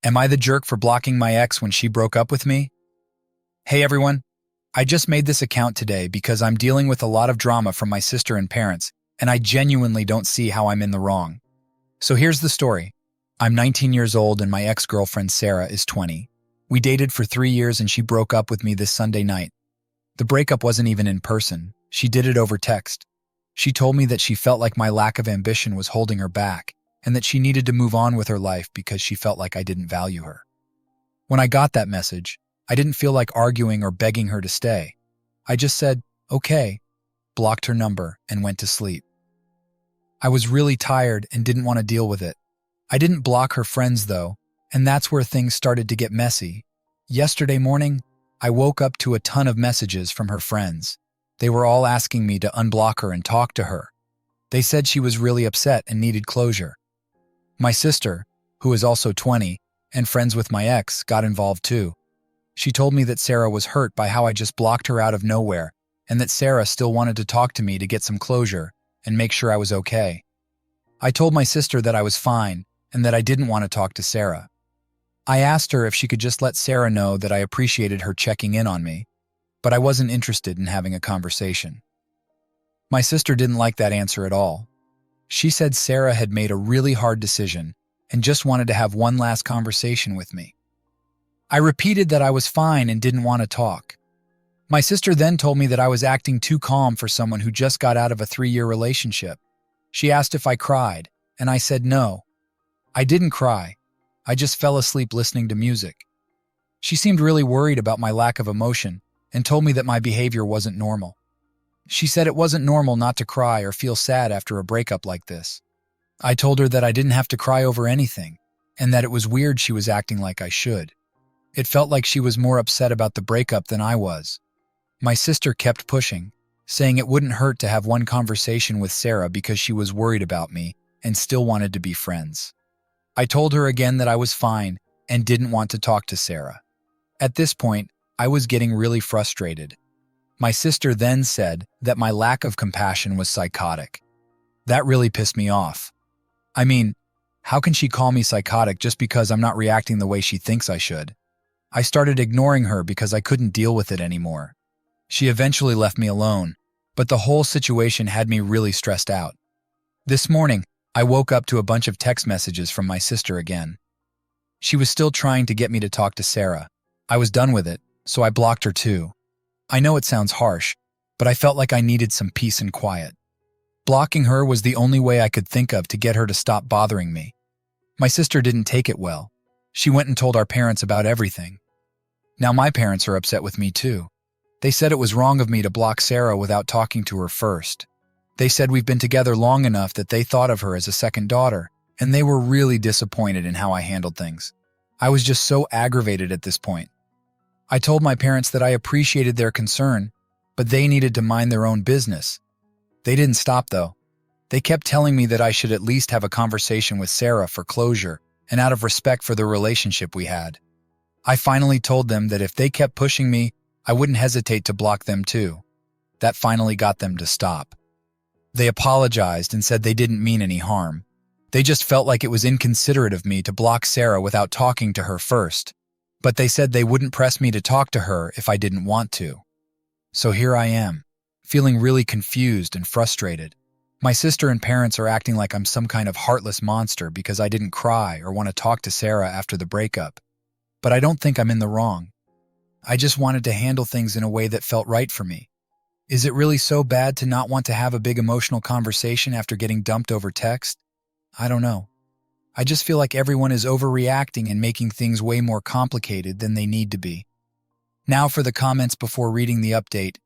Am I the jerk for blocking my ex when she broke up with me? Hey everyone, I just made this account today because I'm dealing with a lot of drama from my sister and parents, and I genuinely don't see how I'm in the wrong. So here's the story. I'm 19 years old and my ex-girlfriend Sarah is 20. We dated for 3 years and she broke up with me this Sunday night. The breakup wasn't even in person. She did it over text. She told me that she felt like my lack of ambition was holding her back and that she needed to move on with her life because she felt like I didn't value her. When I got that message, I didn't feel like arguing or begging her to stay. I just said, okay, blocked her number, and went to sleep. I was really tired and didn't want to deal with it. I didn't block her friends though, and that's where things started to get messy. Yesterday morning, I woke up to a ton of messages from her friends. They were all asking me to unblock her and talk to her. They said she was really upset and needed closure. My sister, who is also 20 and friends with my ex, got involved too. She told me that Sarah was hurt by how I just blocked her out of nowhere and that Sarah still wanted to talk to me to get some closure and make sure I was okay. I told my sister that I was fine and that I didn't want to talk to Sarah. I asked her if she could just let Sarah know that I appreciated her checking in on me, but I wasn't interested in having a conversation. My sister didn't like that answer at all. She said Sarah had made a really hard decision and just wanted to have one last conversation with me. I repeated that I was fine and didn't want to talk. My sister then told me that I was acting too calm for someone who just got out of a 3-year relationship. She asked if I cried, and I said no. I didn't cry. I just fell asleep listening to music. She seemed really worried about my lack of emotion and told me that my behavior wasn't normal. She said it wasn't normal not to cry or feel sad after a breakup like this. I told her that I didn't have to cry over anything and that it was weird she was acting like I should. It felt like she was more upset about the breakup than I was. My sister kept pushing, saying it wouldn't hurt to have one conversation with Sarah because she was worried about me and still wanted to be friends. I told her again that I was fine and didn't want to talk to Sarah. At this point, I was getting really frustrated. My sister then said that my lack of compassion was psychotic. That really pissed me off. I mean, how can she call me psychotic just because I'm not reacting the way she thinks I should? I started ignoring her because I couldn't deal with it anymore. She eventually left me alone, but the whole situation had me really stressed out. This morning, I woke up to a bunch of text messages from my sister again. She was still trying to get me to talk to Sarah. I was done with it, so I blocked her too. I know it sounds harsh, but I felt like I needed some peace and quiet. Blocking her was the only way I could think of to get her to stop bothering me. My sister didn't take it well. She went and told our parents about everything. Now my parents are upset with me too. They said it was wrong of me to block Sarah without talking to her first. They said we've been together long enough that they thought of her as a second daughter, and they were really disappointed in how I handled things. I was just so aggravated at this point. I told my parents that I appreciated their concern, but they needed to mind their own business. They didn't stop though. They kept telling me that I should at least have a conversation with Sarah for closure and out of respect for the relationship we had. I finally told them that if they kept pushing me, I wouldn't hesitate to block them too. That finally got them to stop. They apologized and said they didn't mean any harm. They just felt like it was inconsiderate of me to block Sarah without talking to her first. But they said they wouldn't press me to talk to her if I didn't want to. So here I am, feeling really confused and frustrated. My sister and parents are acting like I'm some kind of heartless monster because I didn't cry or want to talk to Sarah after the breakup. But I don't think I'm in the wrong. I just wanted to handle things in a way that felt right for me. Is it really so bad to not want to have a big emotional conversation after getting dumped over text? I don't know. I just feel like everyone is overreacting and making things way more complicated than they need to be. Now for the comments before reading the update.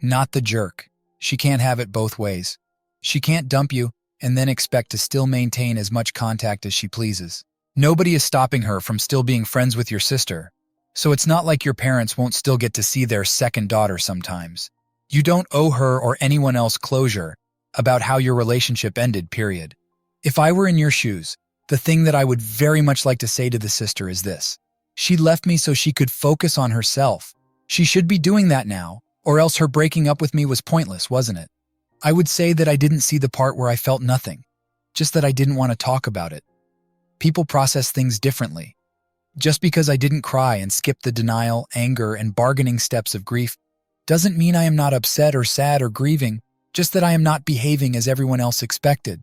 Not the jerk. She can't have it both ways. She can't dump you and then expect to still maintain as much contact as she pleases. Nobody is stopping her from still being friends with your sister, so it's not like your parents won't still get to see their second daughter sometimes. You don't owe her or anyone else closure about how your relationship ended, period. If I were in your shoes, the thing that I would very much like to say to the sister is this. She left me so she could focus on herself. She should be doing that now, or else her breaking up with me was pointless, wasn't it? I would say that I didn't see the part where I felt nothing, just that I didn't want to talk about it. People process things differently. Just because I didn't cry and skip the denial, anger, and bargaining steps of grief doesn't mean I am not upset or sad or grieving, just that I am not behaving as everyone else expected.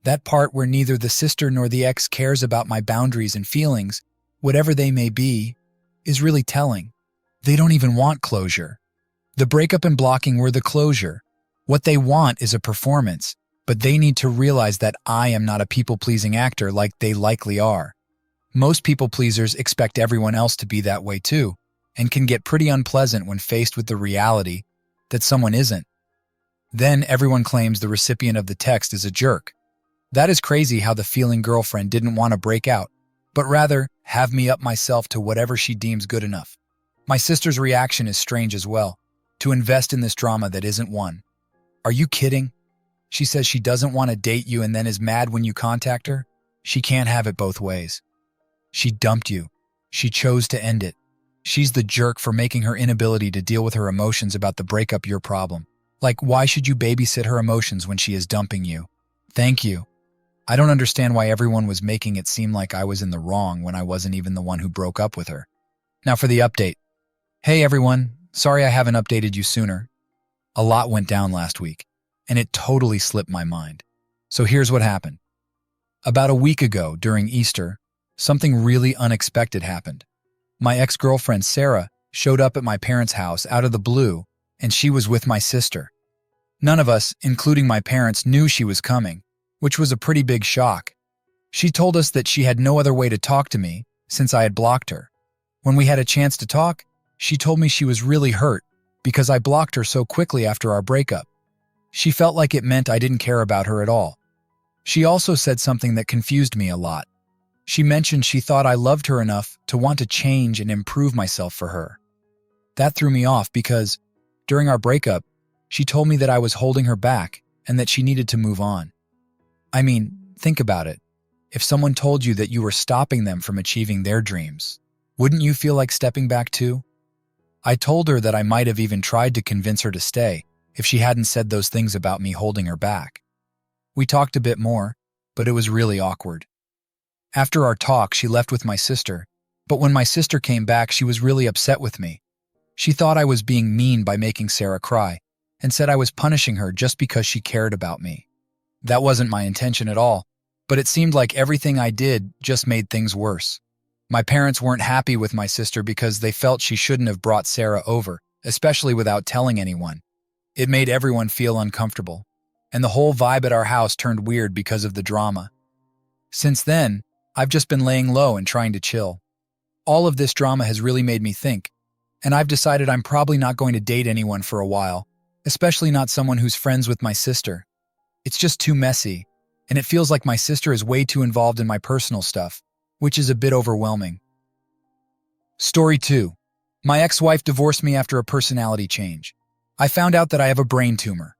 That part where neither the sister nor the ex cares about my boundaries and feelings, whatever they may be, is really telling. They don't even want closure. The breakup and blocking were the closure. What they want is a performance, but they need to realize that I am not a people-pleasing actor like they likely are. Most people-pleasers expect everyone else to be that way too, and can get pretty unpleasant when faced with the reality that someone isn't. Then everyone claims the recipient of the text is a jerk. That is crazy how the feeling girlfriend didn't want to break out, but rather have me up myself to whatever she deems good enough. My sister's reaction is strange as well, to invest in this drama that isn't one. Are you kidding? She says she doesn't want to date you and then is mad when you contact her? She can't have it both ways. She dumped you. She chose to end it. She's the jerk for making her inability to deal with her emotions about the breakup your problem. Like, why should you babysit her emotions when she is dumping you? Thank you. I don't understand why everyone was making it seem like I was in the wrong when I wasn't even the one who broke up with her. Now for the update. Hey everyone, sorry I haven't updated you sooner. A lot went down last week, and it totally slipped my mind. So here's what happened. About a week ago, during Easter, something really unexpected happened. My ex-girlfriend Sarah showed up at my parents' house out of the blue, and she was with my sister. None of us, including my parents, knew she was coming, which was a pretty big shock. She told us that she had no other way to talk to me since I had blocked her. When we had a chance to talk, she told me she was really hurt because I blocked her so quickly after our breakup. She felt like it meant I didn't care about her at all. She also said something that confused me a lot. She mentioned she thought I loved her enough to want to change and improve myself for her. That threw me off because, during our breakup, she told me that I was holding her back and that she needed to move on. I mean, think about it. If someone told you that you were stopping them from achieving their dreams, wouldn't you feel like stepping back too? I told her that I might have even tried to convince her to stay if she hadn't said those things about me holding her back. We talked a bit more, but it was really awkward. After our talk, she left with my sister, but when my sister came back, she was really upset with me. She thought I was being mean by making Sarah cry and said I was punishing her just because she cared about me. That wasn't my intention at all, but it seemed like everything I did just made things worse. My parents weren't happy with my sister because they felt she shouldn't have brought Sarah over, especially without telling anyone. It made everyone feel uncomfortable, and the whole vibe at our house turned weird because of the drama. Since then, I've just been laying low and trying to chill. All of this drama has really made me think, and I've decided I'm probably not going to date anyone for a while, especially not someone who's friends with my sister. It's just too messy, and it feels like my sister is way too involved in my personal stuff, which is a bit overwhelming. Story 2. My ex-wife divorced me after a personality change. I found out that I have a brain tumor.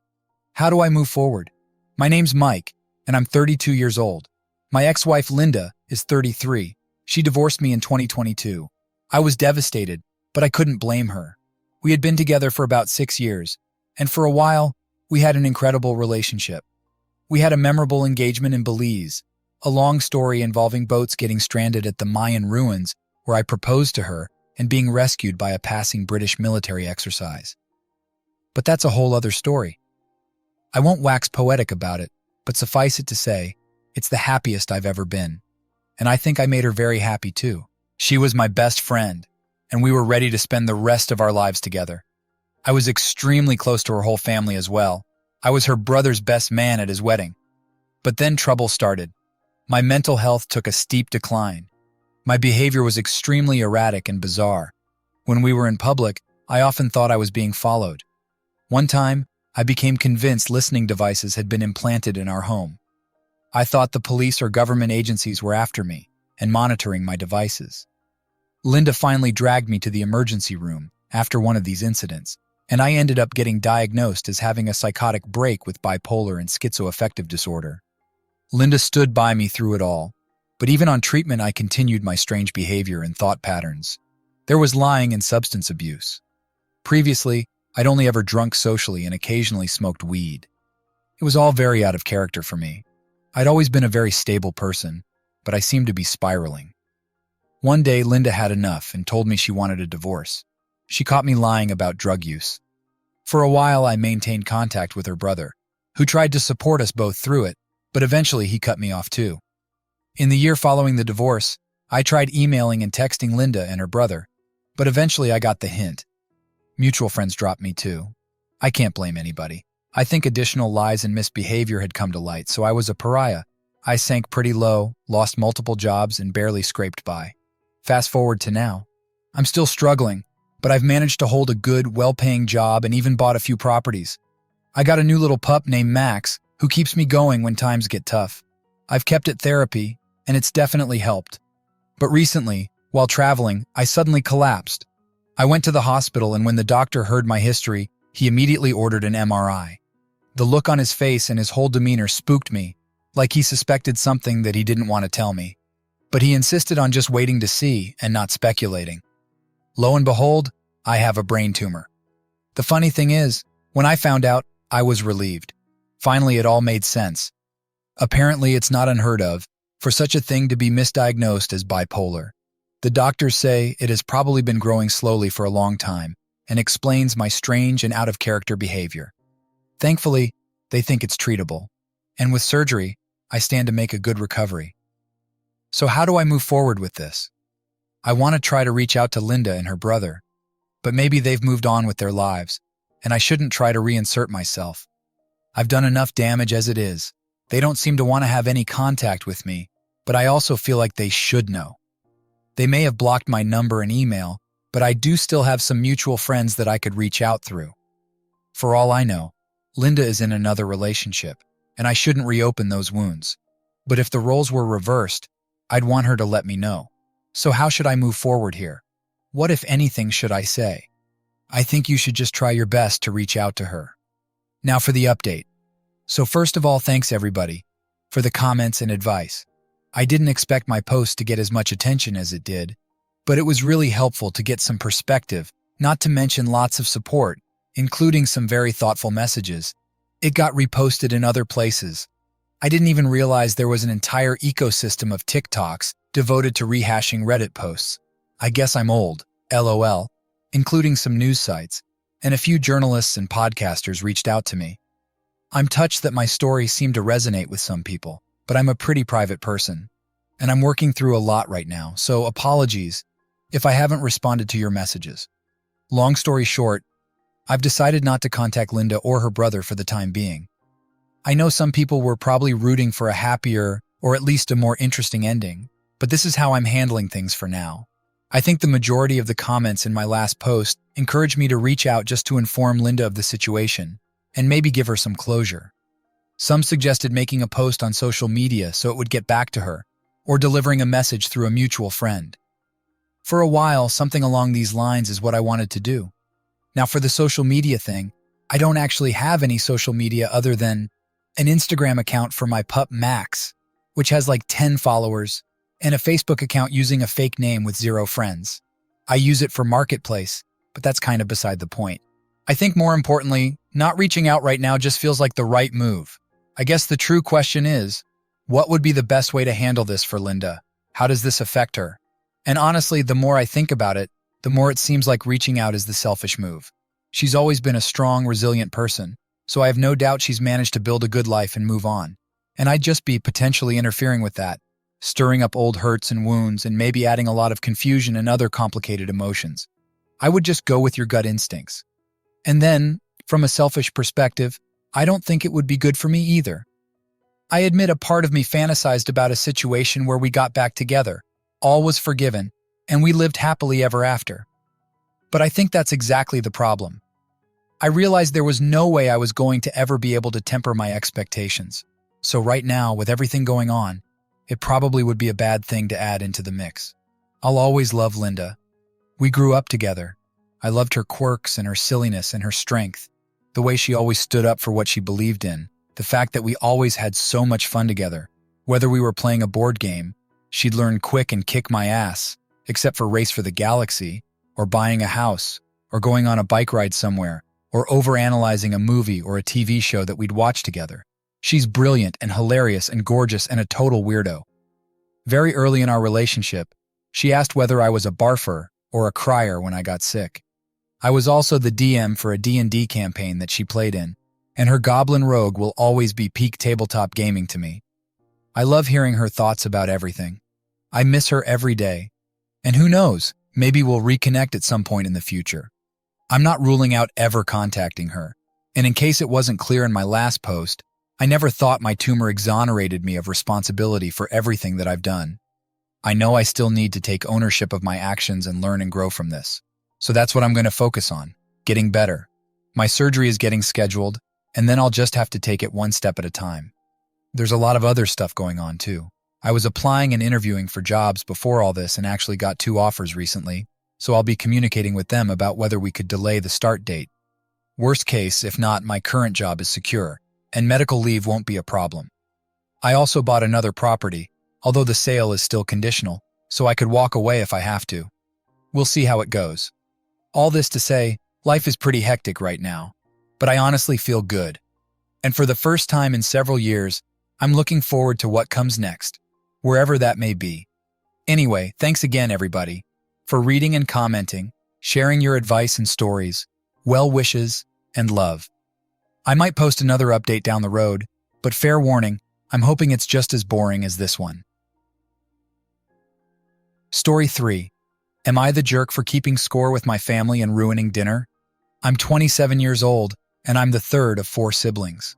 How do I move forward? My name's Mike, and I'm 32 years old. My ex-wife Linda is 33. She divorced me in 2022. I was devastated, but I couldn't blame her. We had been together for about 6 years, and for a while, we had an incredible relationship. We had a memorable engagement in Belize, a long story involving boats getting stranded at the Mayan ruins where I proposed to her and being rescued by a passing British military exercise. But that's a whole other story. I won't wax poetic about it, but suffice it to say, it's the happiest I've ever been. And I think I made her very happy too. She was my best friend, and we were ready to spend the rest of our lives together. I was extremely close to her whole family as well. I was her brother's best man at his wedding. But then trouble started. My mental health took a steep decline. My behavior was extremely erratic and bizarre. When we were in public, I often thought I was being followed. One time, I became convinced listening devices had been implanted in our home. I thought the police or government agencies were after me and monitoring my devices. Linda finally dragged me to the emergency room after one of these incidents, and I ended up getting diagnosed as having a psychotic break with bipolar and schizoaffective disorder. Linda stood by me through it all, but even on treatment I continued my strange behavior and thought patterns. There was lying and substance abuse. Previously, I'd only ever drunk socially and occasionally smoked weed. It was all very out of character for me. I'd always been a very stable person, but I seemed to be spiraling. One day, Linda had enough and told me she wanted a divorce. She caught me lying about drug use. For a while, I maintained contact with her brother, who tried to support us both through it, but eventually he cut me off too. In the year following the divorce, I tried emailing and texting Linda and her brother, but eventually I got the hint. Mutual friends dropped me too. I can't blame anybody. I think additional lies and misbehavior had come to light, so I was a pariah. I sank pretty low, lost multiple jobs, and barely scraped by. Fast forward to now. I'm still struggling, but I've managed to hold a good, well-paying job and even bought a few properties. I got a new little pup named Max, who keeps me going when times get tough. I've kept it therapy, and it's definitely helped. But recently, while traveling, I suddenly collapsed. I went to the hospital, and when the doctor heard my history, he immediately ordered an MRI. The look on his face and his whole demeanor spooked me, like he suspected something that he didn't want to tell me. But he insisted on just waiting to see and not speculating. Lo and behold, I have a brain tumor. The funny thing is, when I found out, I was relieved. Finally, it all made sense. Apparently, it's not unheard of for such a thing to be misdiagnosed as bipolar. The doctors say it has probably been growing slowly for a long time and explains my strange and out-of-character behavior. Thankfully, they think it's treatable, and with surgery, I stand to make a good recovery. So how do I move forward with this? I want to try to reach out to Linda and her brother, but maybe they've moved on with their lives, and I shouldn't try to reinsert myself. I've done enough damage as it is. They don't seem to want to have any contact with me, but I also feel like they should know. They may have blocked my number and email, but I do still have some mutual friends that I could reach out through. For all I know, Linda is in another relationship, and I shouldn't reopen those wounds. But if the roles were reversed, I'd want her to let me know. So how should I move forward here? What, if anything, should I say? I think you should just try your best to reach out to her. Now for the update. So first of all, thanks everybody for the comments and advice. I didn't expect my post to get as much attention as it did, but it was really helpful to get some perspective, not to mention lots of support, including some very thoughtful messages. It got reposted in other places. I didn't even realize there was an entire ecosystem of TikToks devoted to rehashing Reddit posts. I guess I'm old, LOL, including some news sites, and a few journalists and podcasters reached out to me. I'm touched that my story seemed to resonate with some people, but I'm a pretty private person, and I'm working through a lot right now, so apologies if I haven't responded to your messages. Long story short, I've decided not to contact Linda or her brother for the time being. I know some people were probably rooting for a happier, or at least a more interesting ending, but this is how I'm handling things for now. I think the majority of the comments in my last post encouraged me to reach out just to inform Linda of the situation, and maybe give her some closure. Some suggested making a post on social media so it would get back to her, or delivering a message through a mutual friend. For a while, something along these lines is what I wanted to do. Now for the social media thing, I don't actually have any social media other than an Instagram account for my pup Max, which has like 10 followers, and a Facebook account using a fake name with 0 friends. I use it for Marketplace, but that's kind of beside the point. I think more importantly, not reaching out right now just feels like the right move. I guess the true question is, what would be the best way to handle this for Linda? How does this affect her? And honestly, the more I think about it, the more it seems like reaching out is the selfish move. She's always been a strong, resilient person, so I have no doubt she's managed to build a good life and move on. And I'd just be potentially interfering with that, stirring up old hurts and wounds and maybe adding a lot of confusion and other complicated emotions. I would just go with your gut instincts. And then, from a selfish perspective, I don't think it would be good for me either. I admit a part of me fantasized about a situation where we got back together, all was forgiven, and we lived happily ever after. But I think that's exactly the problem. I realized there was no way I was going to ever be able to temper my expectations. So right now, with everything going on, it probably would be a bad thing to add into the mix. I'll always love Linda. We grew up together. I loved her quirks and her silliness and her strength, the way she always stood up for what she believed in, the fact that we always had so much fun together. Whether we were playing a board game, she'd learn quick and kick my ass, except for Race for the Galaxy, or buying a house, or going on a bike ride somewhere, or overanalyzing a movie or a TV show that we'd watch together. She's brilliant and hilarious and gorgeous and a total weirdo. Very early in our relationship, She asked whether I was a barfer or a crier when I got sick. I was also the DM for a D&D campaign that she played in, and her goblin rogue will always be peak tabletop gaming to me. I love hearing her thoughts about everything. I miss her every day. And who knows, maybe we'll reconnect at some point in the future. I'm not ruling out ever contacting her. And in case it wasn't clear in my last post, I never thought my tumor exonerated me of responsibility for everything that I've done. I know I still need to take ownership of my actions and learn and grow from this. So that's what I'm going to focus on, getting better. My surgery is getting scheduled, and then I'll just have to take it one step at a time. There's a lot of other stuff going on too. I was applying and interviewing for jobs before all this and actually got 2 offers recently, so I'll be communicating with them about whether we could delay the start date. Worst case, if not, my current job is secure, and medical leave won't be a problem. I also bought another property, although the sale is still conditional, so I could walk away if I have to. We'll see how it goes. All this to say, life is pretty hectic right now, but I honestly feel good. And for the first time in several years, I'm looking forward to what comes next, wherever that may be. Anyway, thanks again, everybody, for reading and commenting, sharing your advice and stories, well wishes, and love. I might post another update down the road, but fair warning, I'm hoping it's just as boring as this one. Story 3. Am I the jerk for keeping score with my family and ruining dinner? I'm 27 years old, and I'm the third of 4 siblings.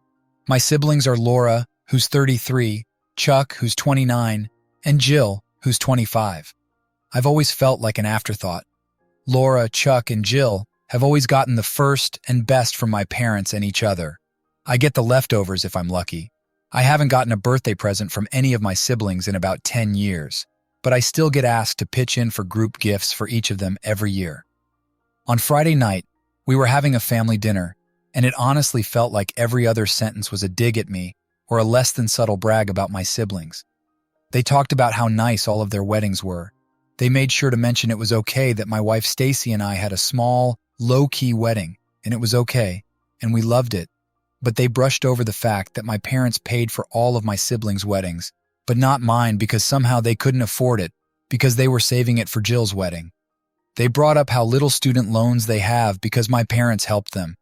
My siblings are Laura, who's 33, Chuck, who's 29, and Jill, who's 25. I've always felt like an afterthought. Laura, Chuck, and Jill have always gotten the first and best from my parents and each other. I get the leftovers if I'm lucky. I haven't gotten a birthday present from any of my siblings in about 10 years, but I still get asked to pitch in for group gifts for each of them every year. On Friday night, we were having a family dinner, and it honestly felt like every other sentence was a dig at me or a less than subtle brag about my siblings. They talked about how nice all of their weddings were. They made sure to mention it was okay that my wife Stacy and I had a small, low-key wedding, and it was okay, and we loved it. But they brushed over the fact that my parents paid for all of my siblings' weddings, but not mine because somehow they couldn't afford it because they were saving it for Jill's wedding. They brought up how little student loans they have because my parents helped them,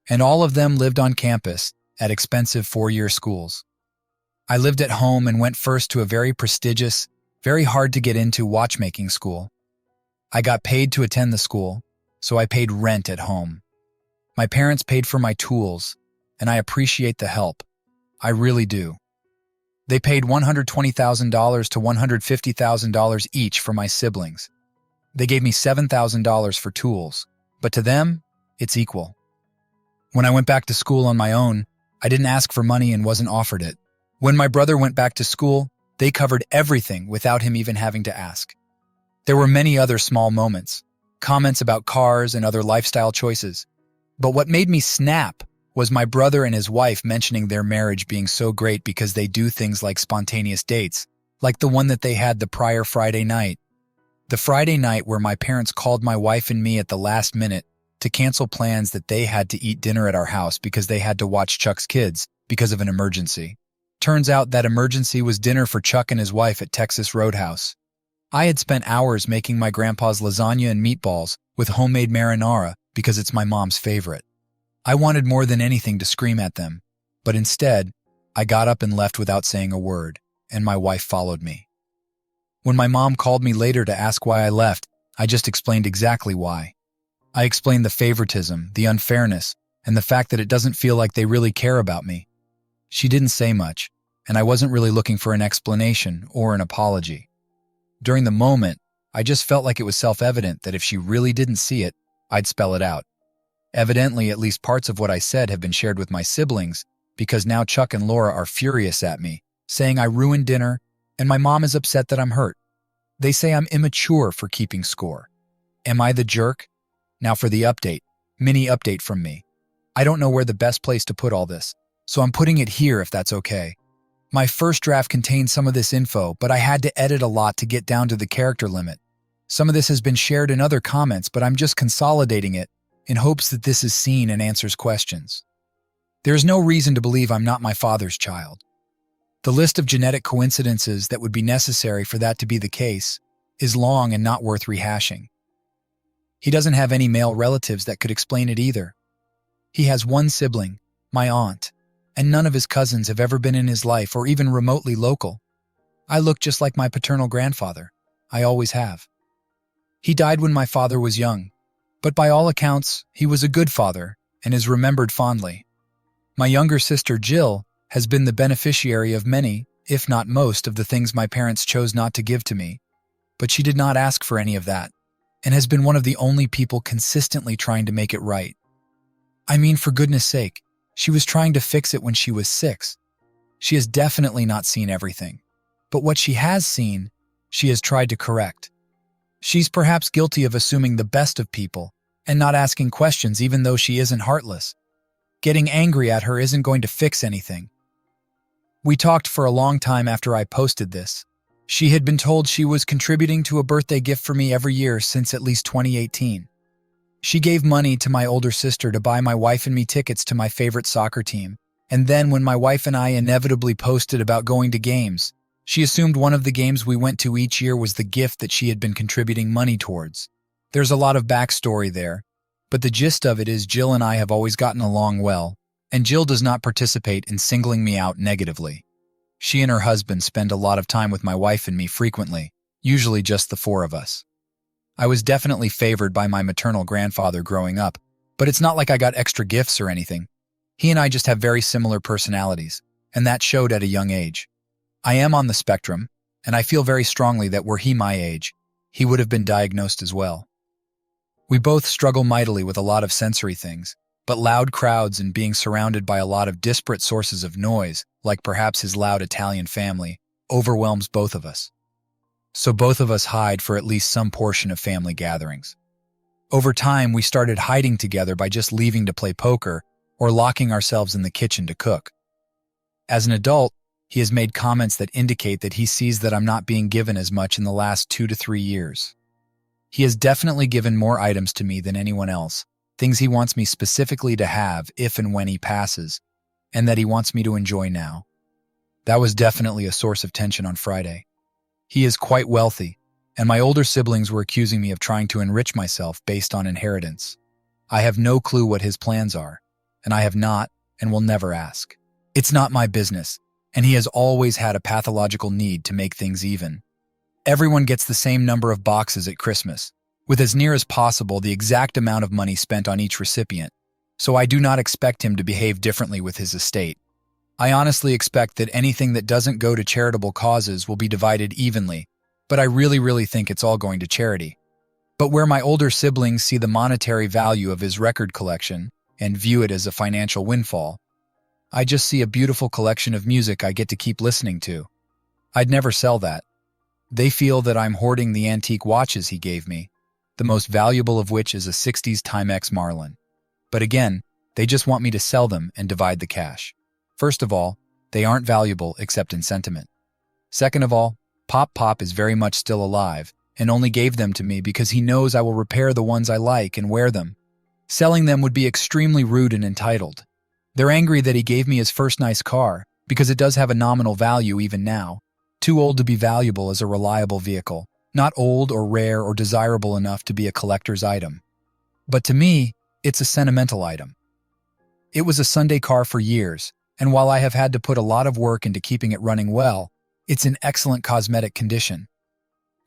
and all of them lived on campus at expensive 4-year schools. I lived at home and went first to a very prestigious, very hard to get into watchmaking school. I got paid to attend the school, so I paid rent at home. My parents paid for my tools, and I appreciate the help. I really do. They paid $120,000 to $150,000 each for my siblings. They gave me $7,000 for tools, but to them, it's equal. When I went back to school on my own, I didn't ask for money and wasn't offered it. When my brother went back to school, they covered everything without him even having to ask. There were many other small moments, comments about cars and other lifestyle choices. But what made me snap was my brother and his wife mentioning their marriage being so great because they do things like spontaneous dates, like the one that they had the prior Friday night. The Friday night where my parents called my wife and me at the last minute to cancel plans that they had to eat dinner at our house because they had to watch Chuck's kids because of an emergency. Turns out that emergency was dinner for Chuck and his wife at Texas Roadhouse. I had spent hours making my grandpa's lasagna and meatballs with homemade marinara because it's my mom's favorite. I wanted more than anything to scream at them, but instead, I got up and left without saying a word, and my wife followed me. When my mom called me later to ask why I left, I just explained exactly why. I explained the favoritism, the unfairness, and the fact that it doesn't feel like they really care about me. She didn't say much, and I wasn't really looking for an explanation or an apology. During the moment, I just felt like it was self-evident that if she really didn't see it, I'd spell it out. Evidently, at least parts of what I said have been shared with my siblings, because now Chuck and Laura are furious at me, saying I ruined dinner, and my mom is upset that I'm hurt. They say I'm immature for keeping score. Am I the jerk? Now for the update, mini update from me. I don't know where the best place to put all this, so I'm putting it here if that's okay. My first draft contained some of this info, but I had to edit a lot to get down to the character limit. Some of this has been shared in other comments, but I'm just consolidating it in hopes that this is seen and answers questions. There is no reason to believe I'm not my father's child. The list of genetic coincidences that would be necessary for that to be the case is long and not worth rehashing. He doesn't have any male relatives that could explain it either. He has one sibling, my aunt, and none of his cousins have ever been in his life or even remotely local. I look just like my paternal grandfather. I always have. He died when my father was young, but by all accounts, he was a good father and is remembered fondly. My younger sister, Jill, has been the beneficiary of many, if not most, of the things my parents chose not to give to me, but she did not ask for any of that, and has been one of the only people consistently trying to make it right. I mean, for goodness sake, she was trying to fix it when she was 6. She has definitely not seen everything, but what she has seen, she has tried to correct. She's perhaps guilty of assuming the best of people and not asking questions even though she isn't heartless. Getting angry at her isn't going to fix anything. We talked for a long time after I posted this. She had been told she was contributing to a birthday gift for me every year since at least 2018. She gave money to my older sister to buy my wife and me tickets to my favorite soccer team, and then when my wife and I inevitably posted about going to games, she assumed one of the games we went to each year was the gift that she had been contributing money towards. There's a lot of backstory there, but the gist of it is Jill and I have always gotten along well, and Jill does not participate in singling me out negatively. She and her husband spend a lot of time with my wife and me frequently, usually just the 4 of us. I was definitely favored by my maternal grandfather growing up, but it's not like I got extra gifts or anything. He and I just have very similar personalities, and that showed at a young age. I am on the spectrum, and I feel very strongly that were he my age, he would have been diagnosed as well. We both struggle mightily with a lot of sensory things, but loud crowds and being surrounded by a lot of disparate sources of noise, like perhaps his loud Italian family, overwhelms both of us. So both of us hide for at least some portion of family gatherings. Over time, we started hiding together by just leaving to play poker or locking ourselves in the kitchen to cook. As an adult, he has made comments that indicate that he sees that I'm not being given as much in the last 2 to 3 years. He has definitely given more items to me than anyone else, things he wants me specifically to have if and when he passes, and that he wants me to enjoy now. That was definitely a source of tension on Friday. He is quite wealthy, and my older siblings were accusing me of trying to enrich myself based on inheritance. I have no clue what his plans are, and I have not and will never ask. It's not my business, and he has always had a pathological need to make things even. Everyone gets the same number of boxes at Christmas, with as near as possible the exact amount of money spent on each recipient, so I do not expect him to behave differently with his estate. I honestly expect that anything that doesn't go to charitable causes will be divided evenly, but I really think it's all going to charity. But where my older siblings see the monetary value of his record collection and view it as a financial windfall, I just see a beautiful collection of music I get to keep listening to. I'd never sell that. They feel that I'm hoarding the antique watches he gave me, the most valuable of which is a 60s Timex Marlin. But again, they just want me to sell them and divide the cash. First of all, they aren't valuable except in sentiment. Second of all, Pop is very much still alive and only gave them to me because he knows I will repair the ones I like and wear them. Selling them would be extremely rude and entitled. They're angry that he gave me his first nice car because it does have a nominal value even now, too old to be valuable as a reliable vehicle, not old or rare or desirable enough to be a collector's item. But to me, it's a sentimental item. It was a Sunday car for years, and while I have had to put a lot of work into keeping it running well, it's in excellent cosmetic condition.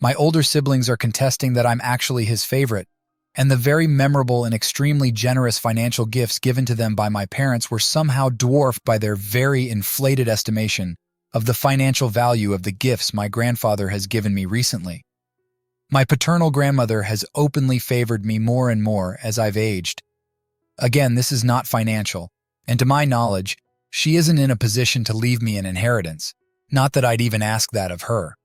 My older siblings are contesting that I'm actually his favorite, and the very memorable and extremely generous financial gifts given to them by my parents were somehow dwarfed by their very inflated estimation of the financial value of the gifts my grandfather has given me recently. My paternal grandmother has openly favored me more and more as I've aged. Again, this is not financial, and to my knowledge, she isn't in a position to leave me an inheritance, not that I'd even ask that of her.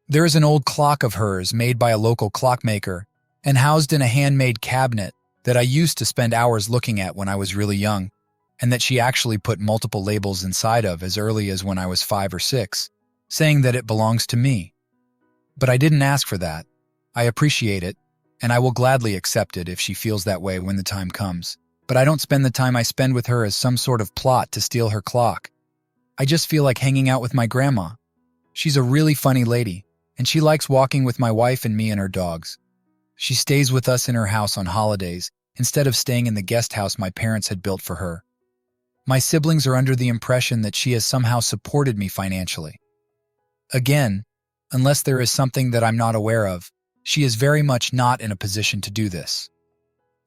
There is an old clock of hers made by a local clockmaker and housed in a handmade cabinet that I used to spend hours looking at when I was really young, and that she actually put multiple labels inside of as early as when I was 5 or 6, saying that it belongs to me. But I didn't ask for that. I appreciate it, and I will gladly accept it if she feels that way when the time comes. But I don't spend the time I spend with her as some sort of plot to steal her clock. I just feel like hanging out with my grandma. She's a really funny lady, and she likes walking with my wife and me and her dogs. She stays with us in her house on holidays, instead of staying in the guest house my parents had built for her. My siblings are under the impression that she has somehow supported me financially. Again, unless there is something that I'm not aware of, she is very much not in a position to do this.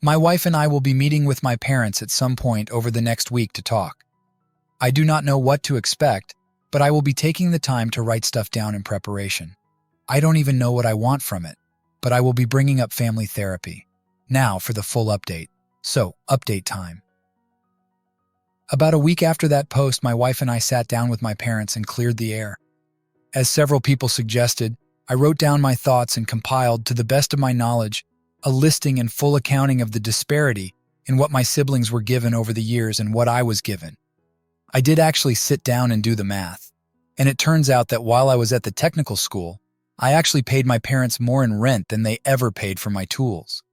My wife and I will be meeting with my parents at some point over the next week to talk. I do not know what to expect, but I will be taking the time to write stuff down in preparation. I don't even know what I want from it, but I will be bringing up family therapy. Now for the full update. So, update time. About a week after that post, my wife and I sat down with my parents and cleared the air. As several people suggested, I wrote down my thoughts and compiled, to the best of my knowledge, a listing and full accounting of the disparity in what my siblings were given over the years and what I was given. I did actually sit down and do the math, and it turns out that while I was at the technical school, I actually paid my parents more in rent than they ever paid for my tools.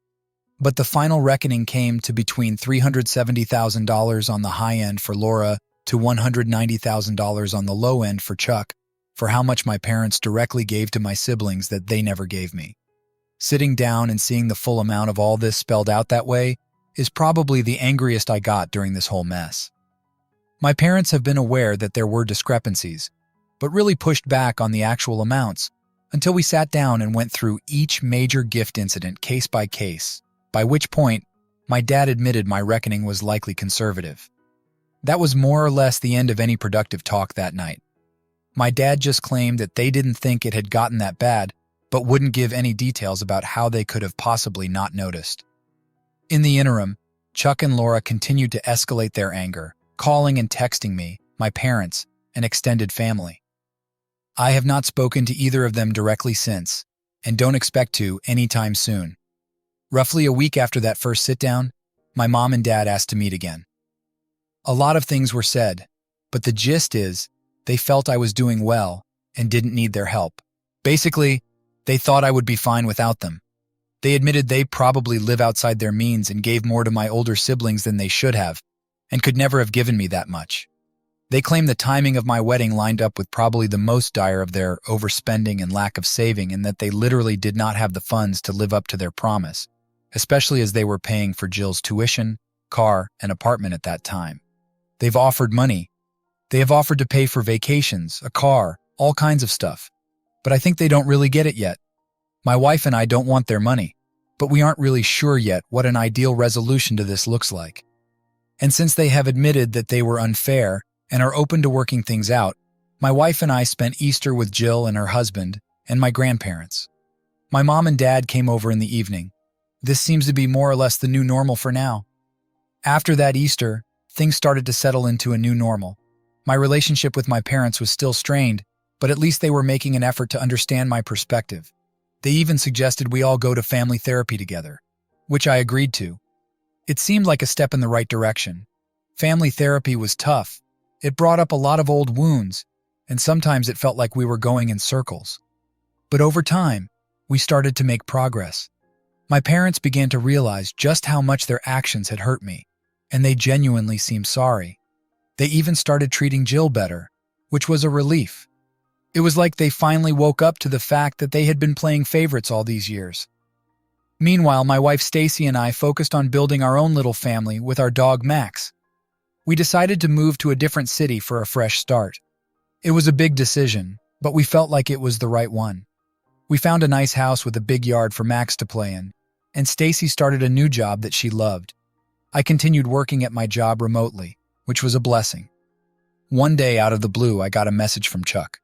But the final reckoning came to between $370,000 on the high end for Laura to $190,000 on the low end for Chuck, for how much my parents directly gave to my siblings that they never gave me. Sitting down and seeing the full amount of all this spelled out that way is probably the angriest I got during this whole mess. My parents have been aware that there were discrepancies, but really pushed back on the actual amounts until we sat down and went through each major gift incident case by case, by which point my dad admitted my reckoning was likely conservative. That was more or less the end of any productive talk that night. My dad just claimed that they didn't think it had gotten that bad, but wouldn't give any details about how they could have possibly not noticed. In the interim, Chuck and Laura continued to escalate their anger, calling and texting me, my parents, and extended family. I have not spoken to either of them directly since, and don't expect to anytime soon. Roughly a week after that first sit-down, my mom and dad asked to meet again. A lot of things were said, but the gist is, they felt I was doing well and didn't need their help. Basically, they thought I would be fine without them. They admitted they probably live outside their means and gave more to my older siblings than they should have, and could never have given me that much. They claim the timing of my wedding lined up with probably the most dire of their overspending and lack of saving, and that they literally did not have the funds to live up to their promise, especially as they were paying for Jill's tuition, car, and apartment at that time. They've offered money. They have offered to pay for vacations, a car, all kinds of stuff. But I think they don't really get it yet. My wife and I don't want their money, but we aren't really sure yet what an ideal resolution to this looks like. And since they have admitted that they were unfair and are open to working things out, my wife and I spent Easter with Jill and her husband and my grandparents. My mom and dad came over in the evening. This seems to be more or less the new normal for now. After that Easter, things started to settle into a new normal. My relationship with my parents was still strained, but at least they were making an effort to understand my perspective. They even suggested we all go to family therapy together, which I agreed to. It seemed like a step in the right direction. Family therapy was tough. It brought up a lot of old wounds, and sometimes it felt like we were going in circles. But over time, we started to make progress. My parents began to realize just how much their actions had hurt me, and they genuinely seemed sorry. They even started treating Jill better, which was a relief. It was like they finally woke up to the fact that they had been playing favorites all these years. Meanwhile, my wife Stacy and I focused on building our own little family with our dog Max. We decided to move to a different city for a fresh start. It was a big decision, but we felt like it was the right one. We found a nice house with a big yard for Max to play in, and Stacy started a new job that she loved. I continued working at my job remotely, which was a blessing. One day, out of the blue, I got a message from Chuck.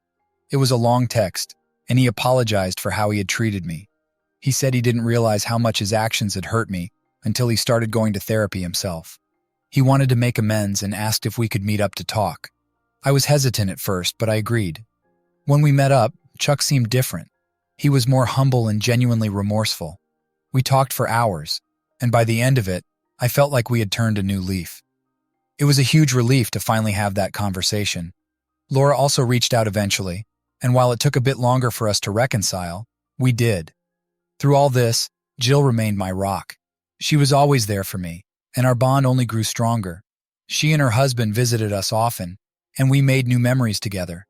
It was a long text, and he apologized for how he had treated me. He said he didn't realize how much his actions had hurt me until he started going to therapy himself. He wanted to make amends and asked if we could meet up to talk. I was hesitant at first, but I agreed. When we met up, Chuck seemed different. He was more humble and genuinely remorseful. We talked for hours, and by the end of it, I felt like we had turned a new leaf. It was a huge relief to finally have that conversation. Laura also reached out eventually, and while it took a bit longer for us to reconcile, we did. Through all this, Jill remained my rock. She was always there for me, and our bond only grew stronger. She and her husband visited us often, and we made new memories together.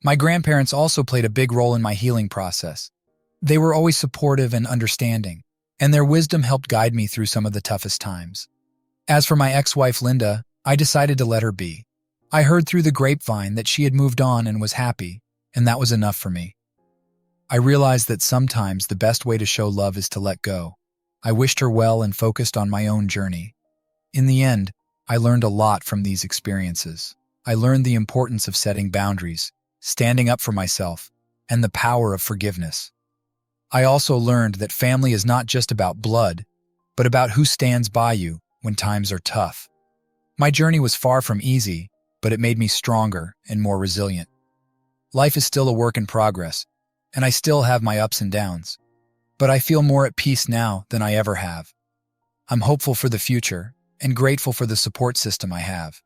My grandparents also played a big role in my healing process. They were always supportive and understanding, and their wisdom helped guide me through some of the toughest times. As for my ex-wife Linda, I decided to let her be. I heard through the grapevine that she had moved on and was happy, and that was enough for me. I realized that sometimes the best way to show love is to let go. I wished her well and focused on my own journey. In the end, I learned a lot from these experiences. I learned the importance of setting boundaries, standing up for myself, and the power of forgiveness. I also learned that family is not just about blood, but about who stands by you when times are tough. My journey was far from easy, but it made me stronger and more resilient. Life is still a work in progress, and I still have my ups and downs, but I feel more at peace now than I ever have. I'm hopeful for the future and grateful for the support system I have.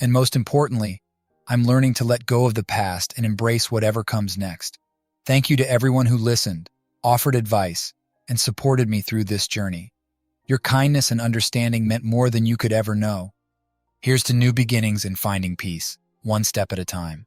And most importantly, I'm learning to let go of the past and embrace whatever comes next. Thank you to everyone who listened, offered advice, and supported me through this journey. Your kindness and understanding meant more than you could ever know. Here's to new beginnings and finding peace, one step at a time.